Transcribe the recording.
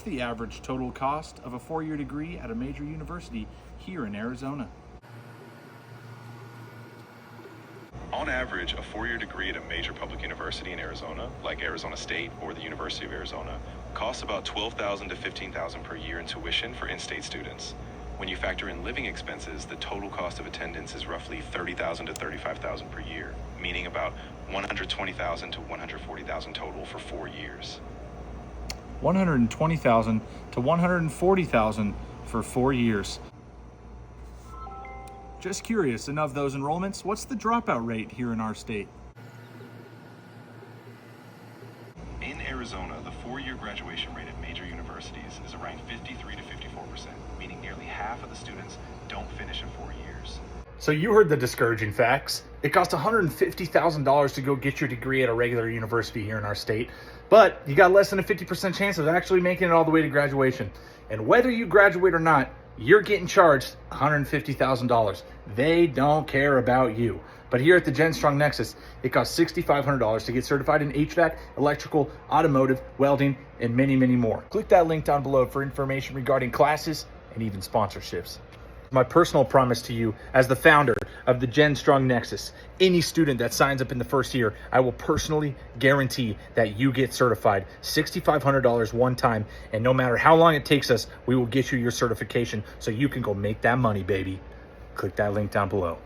the average total cost of a 4-year degree at a major university here in Arizona? On average, a 4-year degree at a major public university in Arizona, like Arizona State or the University of Arizona, costs about $12,000 to $15,000 per year in tuition for in-state students. When you factor in living expenses, the total cost of attendance is roughly $30,000 to $35,000 per year, meaning about $120,000 to $140,000 total for 4 years. $120,000 to $140,000 for 4 years. Just curious, and of those enrollments, what's the dropout rate here in our state? In Arizona, the 4-year graduation rate at major universities is around 53 to 54%, meaning nearly half of the students don't finish in 4 years. So you heard the discouraging facts. It costs $150,000 to go get your degree at a regular university here in our state, but you got less than a 50% chance of actually making it all the way to graduation. And whether you graduate or not, you're getting charged $150,000. They don't care about you. But here at the GenStrong Nexus, it costs $6,500 to get certified in HVAC, electrical, automotive, welding, and many, many more. Click that link down below for information regarding classes and even sponsorships. My personal promise to you as the founder of the GenStrong Nexus, any student that signs up in the first year, I will personally guarantee that you get certified $6,500 one time, and no matter how long it takes us, we will get you your certification so you can go make that money, baby. Click that link down below.